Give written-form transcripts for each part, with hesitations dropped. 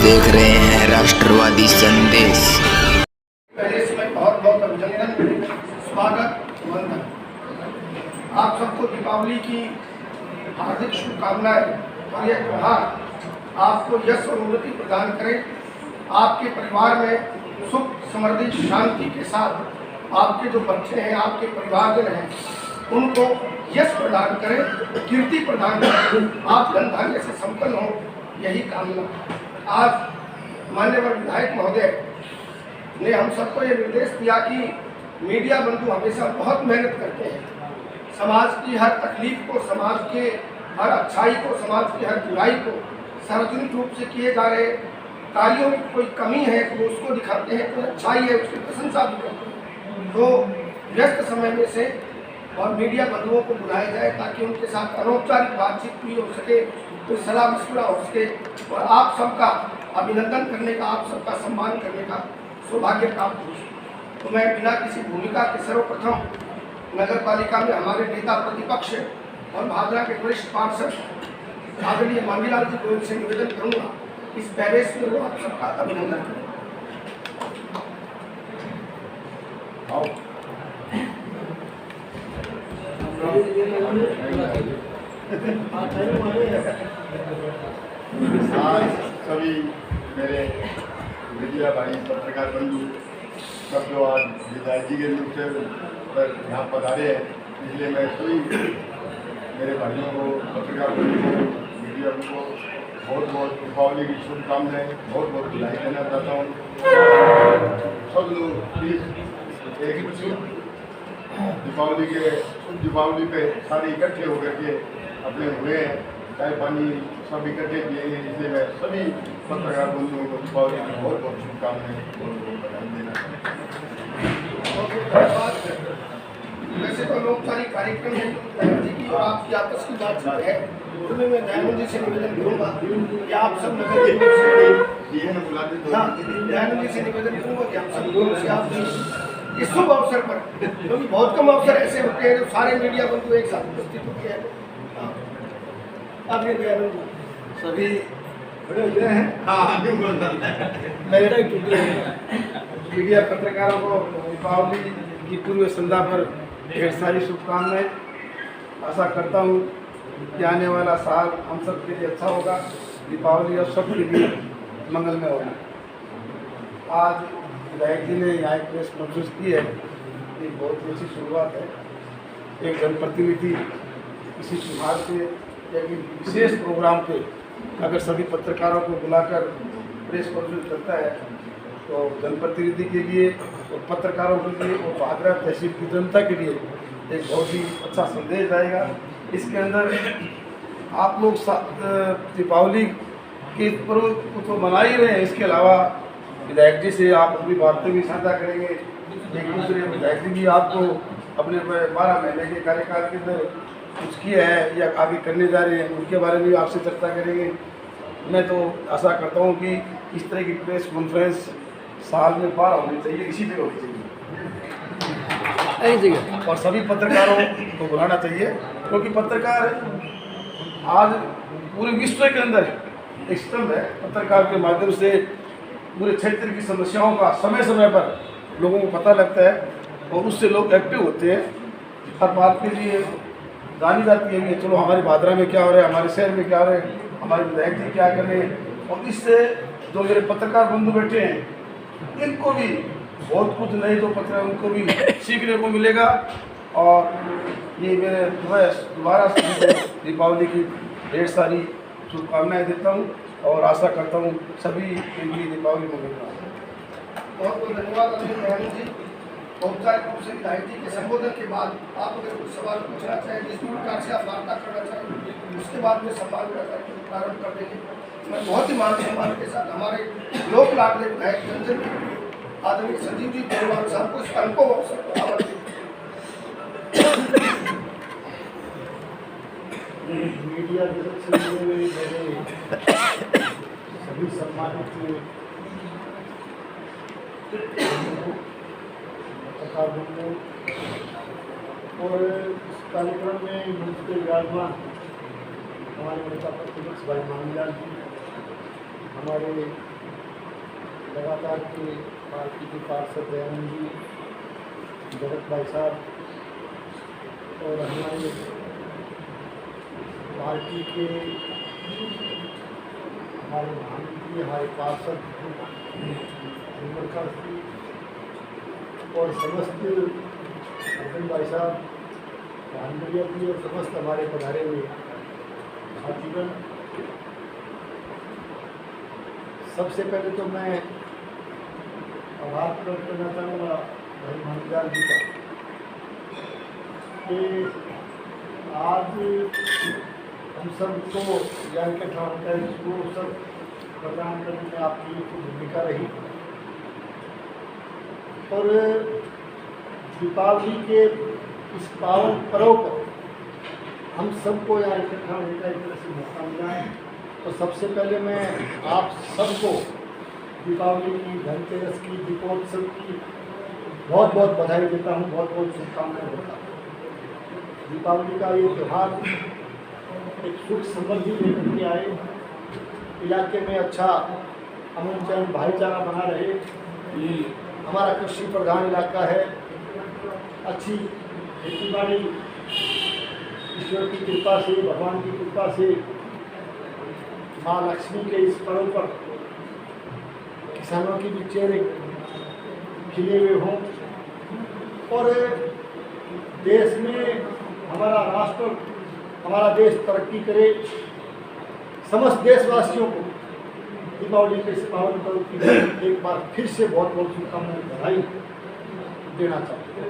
देख रहे हैं राष्ट्रवादी संदेश। पहले से मैं बहुत बहुत अभिनंदन, स्वागत, वंदन। आप सबको दीपावली की हार्दिक शुभकामनाएं और यह त्योहार आपको यश और उन्नति प्रदान करे। आपके परिवार में सुख, समृद्धि, शांति के साथ आपके जो बच्चे हैं, आपके परिवारजन हैं, उनको यश प्रदान करें, कीर्ति प्रदान करें, आप धन धान्य से संपन्न हो, यही कामना। आज माननीय विधायक महोदय ने हम सबको ये निर्देश दिया कि मीडिया बंधु हमेशा बहुत मेहनत करते हैं, समाज की हर तकलीफ को, समाज के हर अच्छाई को, समाज की हर बुराई को सार्वजनिक रूप से किए जा रहे कार्यों में कोई कमी है तो उसको दिखाते हैं, कोई अच्छाई है उसकी प्रशंसा भी करते हैं। तो व्यस्त समय में से और मीडिया बंधुओं को बुलाया जाए ताकि उनके साथ अनौपचारिक बातचीत भी हो सके, कोई सलाह मशवरा हो सके और आप सबका अभिनंदन करने का, आप सबका सम्मान करने का सौभाग्य प्राप्त हो। तो मैं बिना किसी भूमिका के सर्वप्रथम नगर पालिका में हमारे नेता प्रतिपक्ष और भादरा के वरिष्ठ पार्षद आदरणीय मांगीलाल जी गोयल से निवेदन करूँगा इस पैरेस में वो आप सबका अभिनंदन करें। आज सभी मेरे मीडिया भाई, पत्रकार बंधु सब जो आज विधायक जी के रूप से पर यहाँ पधारे हैं, इसलिए मैं सभी मेरे भाइयों को, पत्रकार बंधु को, मीडिया को बहुत बहुत दीपावली की शुभकामनाएं, बहुत बहुत बधाई देना चाहता हूँ। सब लोग प्लीज़ एक दीपावली पे सारे इकट्ठे होकर के अपने हुए हैं, चाय पानी सब इकट्ठे किए हैं, इसलिए मैं सभी पत्रकार बंधुओं को दीपावली की बहुत बहुत शुभकामनाएं, बहुत बहुत बधाई देना चाहता हूँ। वैसे तो अनौपचारिक कार्यक्रम है कि आपकी आपस की बातचीत है, तो मैं दयानंद जी से निवेदन करूँगा कि आप सब नगर निगम से दयानंद जी से निवेदन करूँगा कि आप सब लोगों से आप इस शुभ अवसर पर, क्योंकि बहुत कम अवसर ऐसे होते हैं जो सारे मीडिया बंधु एक साथ उपस्थित होते हैं। आपने दयानंद जी सभी बड़े हुए हैं। मेरे मीडिया पत्रकारों को दीपावली की पूर्व संध्या पर ढेर सारी शुभकामनाएं। आशा करता हूँ कि आने वाला साल हम सब के लिए अच्छा होगा, दीपावली और सबके लिए मंगलमय होगा। आज विधायक जी ने यहाँ एक प्रेस कॉन्फ्रेंस की है, ये बहुत ही अच्छी शुरुआत है। एक जनप्रतिनिधि किसी त्योहार पे या कि विशेष प्रोग्राम पे अगर सभी पत्रकारों को बुलाकर प्रेस कॉन्फ्रेंस करता है तो जनप्रतिनिधि के लिए और पत्रकारों के लिए और भादरा तहसील की जनता के लिए एक बहुत ही अच्छा संदेश आएगा। इसके अंदर आप लोग दीपावली के पर्व को तो मना ही रहे हैं, इसके अलावा विधायक जी से आप अपनी बातें भी साझा करेंगे। एक दूसरे विधायक जी भी आपको अपने 12 महीने के कार्यकाल के अंदर कुछ किया है या आगे करने जा रहे हैं, उनके बारे में भी आपसे चर्चा करेंगे। मैं तो आशा करता हूं कि इस तरह की प्रेस कॉन्फ्रेंस साल में 12 होनी चाहिए, इसी पे होनी चाहिए और सभी पत्रकारों को बुलाना चाहिए, क्योंकि पत्रकार आज पूरे विश्व के अंदर एक स्तंभ है। पत्रकार के माध्यम से पूरे क्षेत्र की समस्याओं का समय समय पर लोगों को पता लगता है और उससे लोग एक्टिव होते हैं, हर बात के लिए जानी जाती है कि चलो हमारे भादरा में क्या हो रहा है, हमारे शहर में क्या हो रहा है, हमारे विधायक जी क्या कर रहे हैं। और इससे जो मेरे पत्रकार बंधु बैठे हैं इनको भी बहुत कुछ नए जो पत्र हैं उनको भी सीखने को मिलेगा। और ये मेरे दोबारा दीपावली की ढेर सारी शुभकामनाएँ देता हूँ और आशा करता हूँ सभी के लिए दीपावली मंगलमय। बहुत बहुत धन्यवाद दयानंद जी। औपचारिक रूप से विधायक जी के संबोधन के बाद आप अगर कुछ सवाल पूछना चाहें, जिस प्रकार से आप वार्ता करना चाहें, उसके बाद में सम्मान का कार्यक्रम प्रारंभ कर देंगे। मैं बहुत ही मान सम्मान के साथ हमारे लोक लाडले विधायक रंजन आदरणीय संजीव जी गोयल साहब को इस अनुभव अवसर पर आमंत्रित मीडिया जगत से जुड़े हुए मेरे सभी सम्मानित पत्रकार बंधु और इस कार्यक्रम में मंच के विराजमान हमारे नेता प्रतिपक्ष भाई मांगीलाल जी, हमारे लगातार के पार्टी के पार्षद दयानंद जी, जगत भाई साहब और हमारे पार्टी के हमारे महामंत्री, हमारे पार्षद उमरकर जी और समस्त अर्जुन भाई साहब, भानगड़िया जी और समस्त हमारे पधारे हुए साथीगण, सबसे पहले तो मैं आभार प्रकट करना चाहूँगा भाई महाराज जी का कि आज हम सबको ज्ञान इकट्ठा होता है, इसको सब प्रदान करने में आपकी भूमिका रही और दीपावली के इस पावन पर्व पर हम सबको यहाँ इकट्ठा होने का एक तरह से मौका मिला है। तो सबसे पहले मैं आप सबको दीपावली की, धनतेरस की, दीपोत्सव की बहुत बहुत बधाई देता हूँ, बहुत बहुत शुभकामनाएं देता हूँ। दीपावली का ये त्यौहार एक सुख समृद्धि लेकर के आए, इलाके में अच्छा अमन चैन भाईचारा बना रहे। हमारा कृषि प्रधान इलाका है, अच्छी खेती बाड़ी ईश्वर की कृपा से, भगवान की कृपा से, माँ लक्ष्मी के इस पर्व पर किसानों की भी चेहरे खिले हुए हों और देश में हमारा राष्ट्र, हमारा देश तरक्की करे। समस्त देशवासियों को दीपावली के इस पावन पर्व की एक बार फिर से बहुत बहुत शुभकामनाएं, बधाई देना चाहते हैं।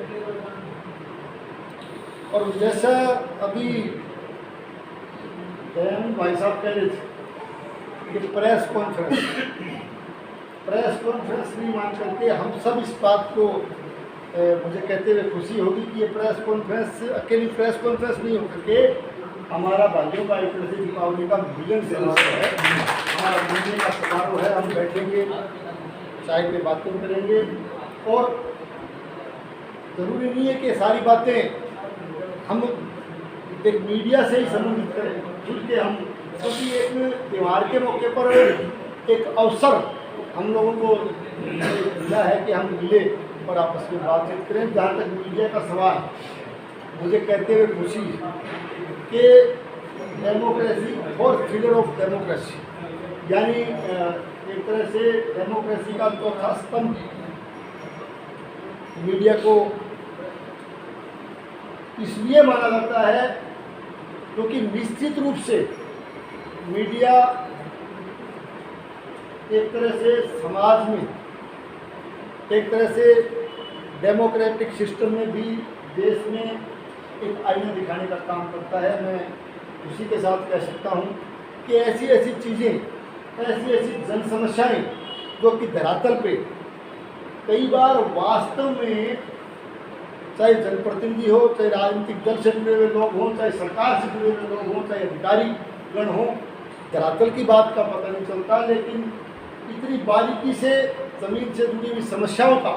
और जैसा अभी दयानंद भाई साहब कह रहे थे कि प्रेस कॉन्फ्रेंस नहीं मान करके हम सब इस बात को मुझे कहते हुए खुशी होगी कि ये प्रेस कॉन्फ्रेंस अकेली प्रेस कॉन्फ्रेंस नहीं हो करके हमारा भाइयों का एक तरह से दीपावली का मिलन समारोह है, हमारा मिलने का समारोह है। हम बैठेंगे, चाय पे बातें करेंगे और ज़रूरी नहीं है कि सारी बातें हम एक मीडिया से ही संबंधित करें, खुल के हम क्योंकि एक त्यौहार के मौके पर एक अवसर हम लोगों को मिला है कि हम मिले और आपस में बातचीत करें। जहाँ तक मीडिया का सवाल, मुझे कहते हुए खुशी कि democracy for freedom of democracy, यानी एक तरह से डेमोक्रेसी का चौथा स्तंभ मीडिया को इसलिए माना जाता है क्योंकि निश्चित रूप से मीडिया एक तरह से समाज में, एक तरह से डेमोक्रेटिक सिस्टम में भी देश में एक आईना दिखाने का काम करता है। मैं उसी के साथ कह सकता हूँ कि ऐसी ऐसी चीज़ें, ऐसी ऐसी जन समस्याएँ जो कि धरातल पे कई बार वास्तव में, चाहे जनप्रतिनिधि हो, चाहे राजनीतिक दल से जुड़े हुए लोग हों, चाहे सरकार से जुड़े हुए लोग हों, चाहे अधिकारी गण हों, धरातल की बात का पता नहीं चलता, लेकिन इतनी बारीकी से ज़मीन से जुड़ी हुई समस्याओं का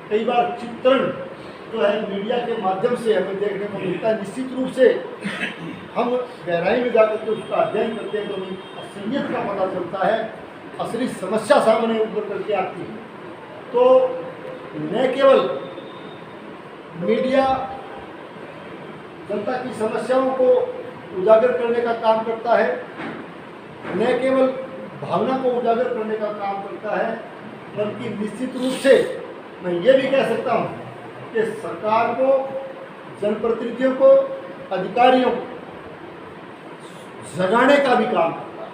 कई बार चित्रण जो है मीडिया के माध्यम से हमें देखने को मिलता है। निश्चित रूप से हम गहराई में जाकर के उसका अध्ययन करते हैं तो हमें असलियत का पता चलता है, असली समस्या सामने उभर करके आती है। तो न केवल मीडिया जनता की समस्याओं को उजागर करने का काम करता है, न केवल भावना को उजागर करने का काम करता है, बल्कि निश्चित रूप से मैं ये भी कह सकता हूँ कि सरकार को, जनप्रतिनिधियों को, अधिकारियों को जगाने का भी काम करता है।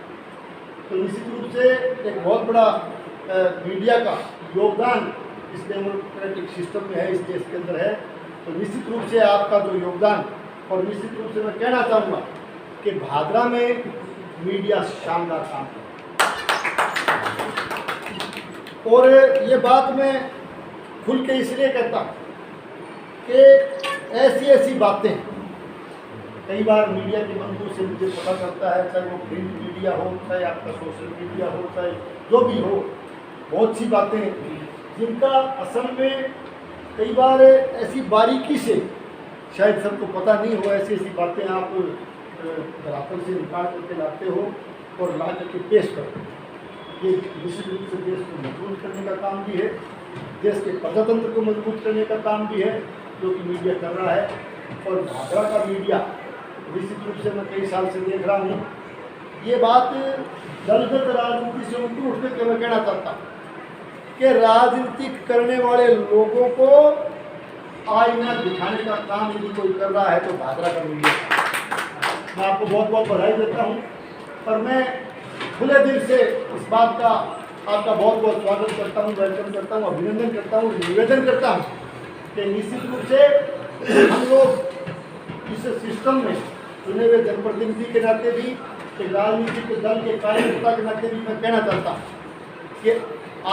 तो निश्चित रूप से एक बहुत बड़ा मीडिया का योगदान इस डेमोक्रेटिक सिस्टम में है, इस देश के अंदर है। तो निश्चित रूप से आपका जो योगदान, और निश्चित रूप से मैं कहना चाहूँगा कि भादरा में मीडिया शानदार काम करता है। और ये बात मैं खुल के इसलिए कहता हूँ कि ऐसी ऐसी बातें कई बार मीडिया के बंधु से मुझे पता चलता है, चाहे वो प्रिंट मीडिया हो, चाहे आपका सोशल मीडिया हो, चाहे जो भी हो, बहुत सी बातें जिनका असल में कई बार ऐसी बारीकी से शायद सबको पता नहीं हो, ऐसी ऐसी बातें आप धरातल से निकाल करके लाते हो और ला करके पेश करते हो। ये निश्चित रूप से देश को मजबूत करने का काम भी है, देश के प्रजातंत्र को मजबूत करने का काम भी है, जो कि मीडिया कर रहा है। और भागरा का मीडिया निश्चित रूप से मैं कई साल से देख रहा हूँ, ये बात दलगत राजनीति से उठ करके मैं कहना चाहता हूँ कि राजनीति करने वाले लोगों को आईना दिखाने का काम यदि कोई कर रहा है तो भागरा का मीडिया। मैं आपको बहुत बहुत बधाई देता हूँ और मैं खुले दिल से इस बात का आपका बहुत बहुत स्वागत करता हूँ, वेलकम करता हूँ, अभिनंदन करता हूँ, निवेदन करता हूँ कि निश्चित रूप से हम लोग इस सिस्टम में चुने हुए जनप्रतिनिधि के नाते भी, एक राजनीतिक दल के कार्यकर्ता के नाते भी मैं कहना चाहता हूँ कि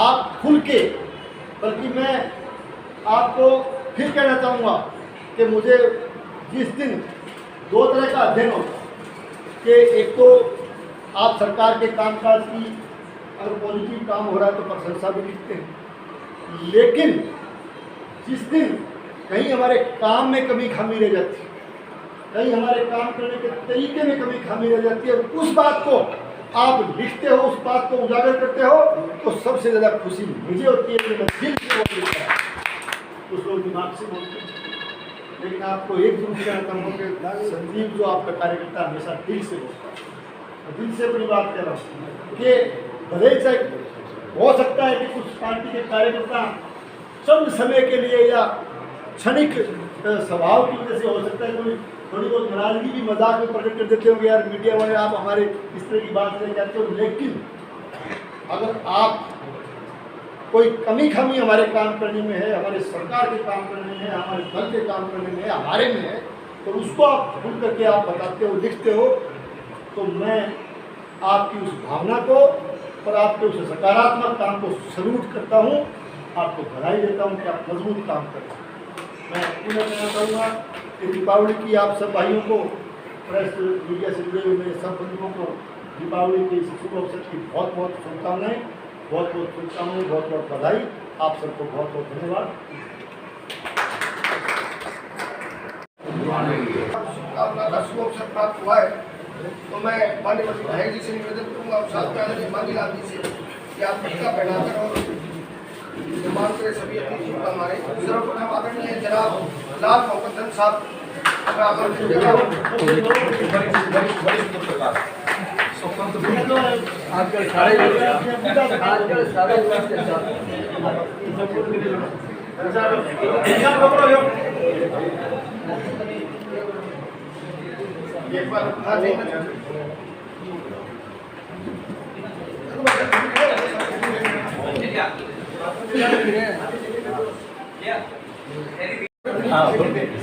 आप खुल के, बल्कि मैं आपको फिर कहना चाहूँगा कि मुझे जिस दिन दो तरह का अध्ययन होता कि एक तो आप सरकार के कामकाज की अगर पॉजिटिव काम हो रहा है तो प्रशंसा भी लिखते हैं, लेकिन जिस दिन कहीं हमारे काम में कमी खामी रह जाती है, कहीं हमारे काम करने के तरीके में कमी खामी रह जाती है, उस बात को आप लिखते हो, उस बात को उजागर करते हो, तो सबसे ज़्यादा खुशी मुझे होती है कि मैं दिल से वो लिखता है। कुछ लोग दिमाग से बोलते हैं, लेकिन आपको एक जरूर कहना चाहूँगा कि संजीव जो आपका कार्यकर्ता हमेशा दिल से बोलता है। दिल से अपनी बात कह रहा हूँ कि भले ही हो सकता है कि कुछ पार्टी के कार्यकर्ता चंद समय के लिए या क्षणिक स्वभाव की वजह से हो सकता है कोई थोड़ी बहुत नाराजगी भी मजाक में प्रकट कर देते होंगे, यार मीडिया वाले आप हमारे इस तरह की बात नहीं करते हो। लेकिन अगर आप कोई कमी खामी हमारे काम करने में है, हमारे सरकार के काम करने में है, हमारे दल के काम करने में है, हमारे में है, तो उसको आप खुल करके आप बताते हो, लिखते हो, तो मैं आपकी उस भावना को और आपके उस सकारात्मक काम को सल्यूट करता हूँ, आपको बधाई देता हूँ कि आप मजबूत काम कर रहे हैं। मैं पुनः कहना चाहूँगा कि दीपावली की आप सब भाइयों को, प्रेस मीडिया से जुड़े हुए मेरे सब बंधुओं को दीपावली के इस शुभ अवसर की बहुत बहुत शुभकामनाएँ, बहुत बहुत शुभकामनाएँ, बहुत बहुत बधाई। आप सबको बहुत बहुत धन्यवाद। शुभकामना का शुभ अवसर प्राप्त हुआ है, तो मैं माननीय मंत्री भाई जी से निवेदन करूँगा और साथ में आदरणीय मांगी लाल जी से कि आप टीका पहनाकर और निर्माण करे सभी अपनी शुभकामनाएं। सर्वप्रथम आदरणीय जनाब लाल मोहम्मद साहब का आमंत्रित करता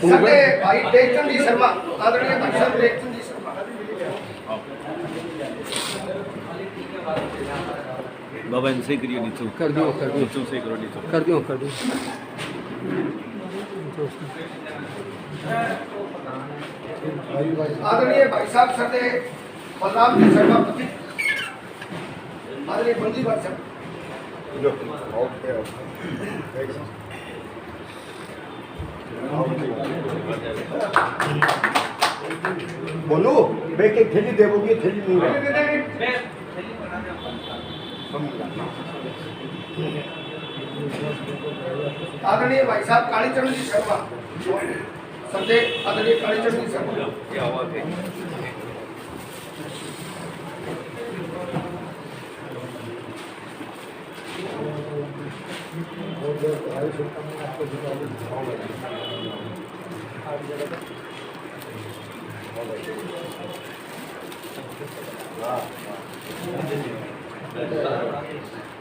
सके भाई टेकचंद जी शर्मा, आदरणीय भाई साहब टेकचंद जी शर्मा। बाबा इनसे करिए नीचे कर दो नीचे से करो नीचे कर दो आदरणीय भाई साहब सरदेव बलराम जी शर्मा प्रतीक, आदरणीय बंदी भाई साहब। बोलो मैं के थैली देवोगे, थैली नहीं आदरणीय भाई साहब कालीचरण जी शर्मा सरदेव, आदरणीय कालीचरण जी शर्मा।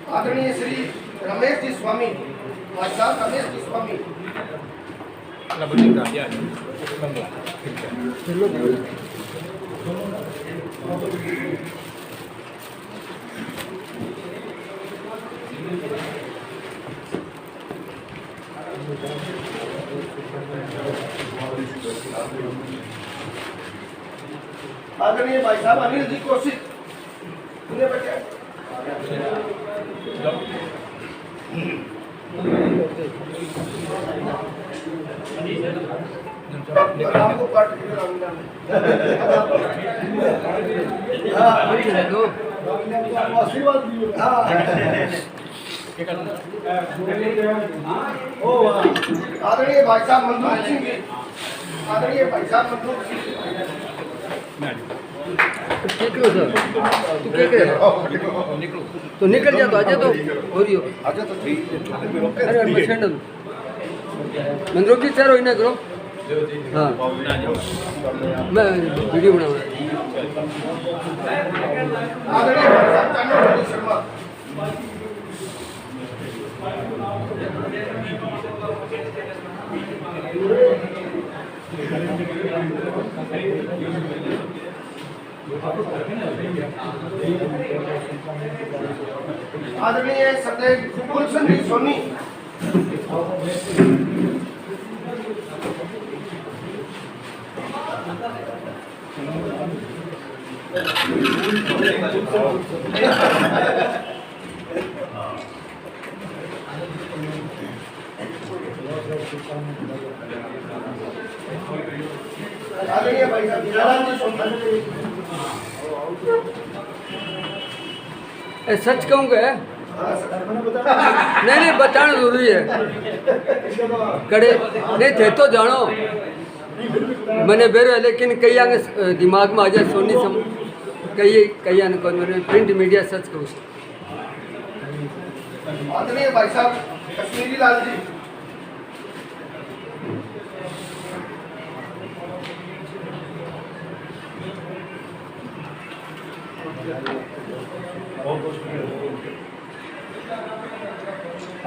आदरणीय श्री रमेश जी स्वामी, भाई साहब रमेश जी स्वामी। आदरणीय भाई साहब अनिल जी कौशिक, उन्हें बच्चे आपको काट के आशीर्वाद दिए। हाँ ओ वाह, आदरणीय भाई साहब मंदूक सिंह जी, आदरणीय भाई साहब मंदूक सिंह जी। तो निकल जा, तो आजा तो हो रही हो। अरे मंदरों की चारों इन्हें करो। हाँ मैं वीडियो बना रहा आदरणीय भाई साहब चांदनी शर्मा। आदरणीय सदैव गुलशन जी सोनी। आदरणीय भाई साहब जयराम जी सोनी। है। सच कहूँगा नहीं बताना जरूरी है। कड़े नहीं थे तो जानो मैंने बेरो है, लेकिन कई आगे दिमाग में आ जाए सोनी सम कई आने को मैंने प्रिंट मीडिया सच कहूँ। आदरणीय भाई साहब कश्मीरी लाल जी।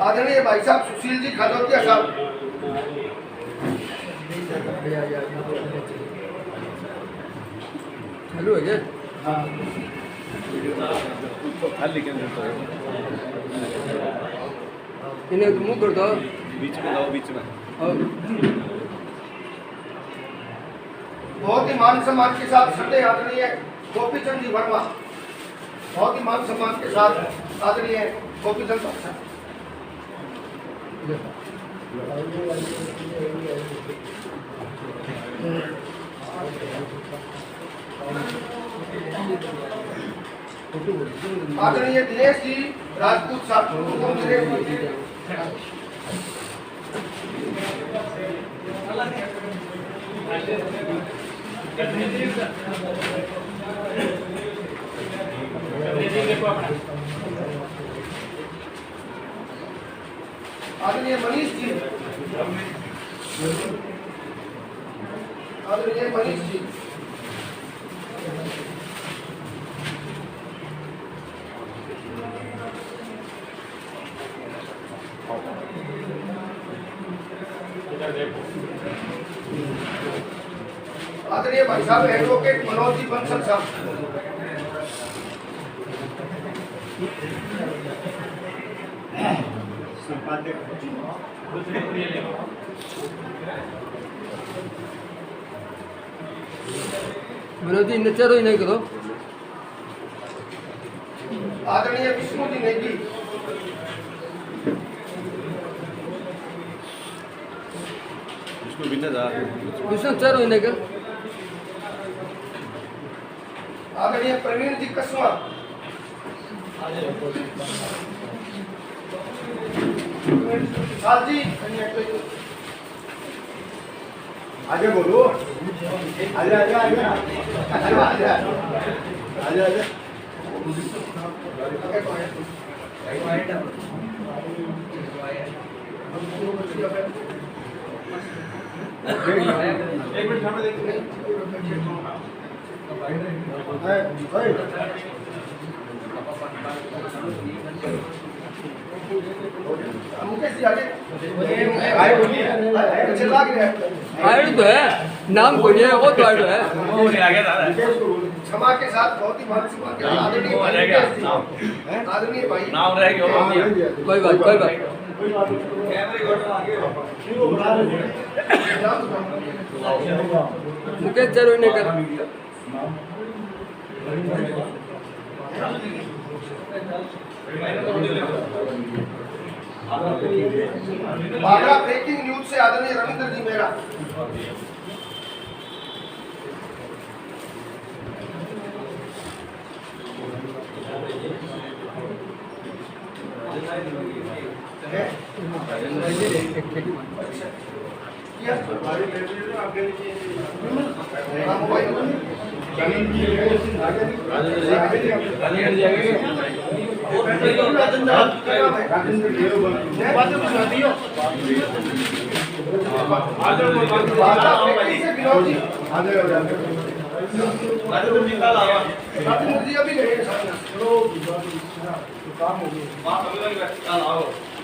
आदरणीय भाई साहब सुशील जी खजोतिया साहब। हेलो है क्या? इन्हें मुँह कर दो, बीच में लाओ, बीच में। बहुत ही मान सम्मान के साथ सत्य आदरणीय गोपीचंद जी वर्मा। बहुत ही मान सम्मान के साथ आदरणीय गोपीचंद साहब। आदरणीय दिनेश जी राजपूत साहब। आदरणीय मनीष जी। आदरणीय मनीष जी। आदरणीय भाई साहब एडवोकेट मनोज जी बंसल साहब। मनोज जी नचारो ही नहीं करो। आदरणीय विष्णु जी नेगी। विष्णु भिन्न जा। विष्णु चारो ही नहीं कर। आदरणीय प्रवीण जी कसवा। साल जी आगे बोलो, आजा आजा आजा आजा आजा आजा आजा। एक मिनट सामने देखिए। मुकेश जी आगे आए बोलिए। चिल्ला के आयु तो है, नाम कोई है, वो तो आयु है। क्षमा के साथ बहुत ही मान सम्मान के साथ आदरणीय भाई मुकेश जी। आदरणीय भाई नाम रह गया। कोई बात कोई बात। मुकेश चारो ही नहीं कर। बागरा ब्रेकिंग न्यूज से आदरणीय रविंद्र जी मेरा।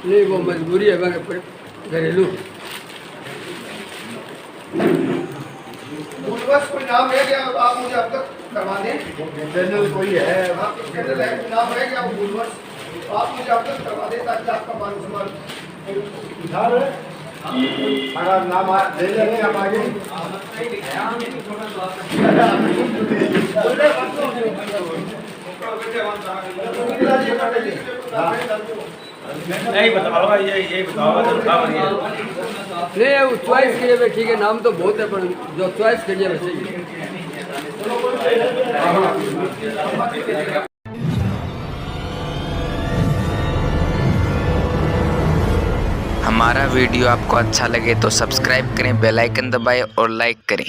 नहीं वो मजबूरी है घरेलू। भूलवश कोई नाम है क्या आप मुझे अवगत करवा दें? चैनल कोई है आपके चैनल है नाम है क्या भूलवश आप मुझे अवगत करवा दें ताकि आपका मान सम्मान हमारा नाम ले लेंगे हम आगे। नहीं बताओगा ये बताओगा नहीं वो चॉइस करिए भाई ठीक है, नाम तो बहुत है पर जो चॉइस करिए वैसे ही। हमारा वीडियो आपको अच्छा लगे तो सब्सक्राइब करें, बेल आइकन दबाएं और लाइक करें।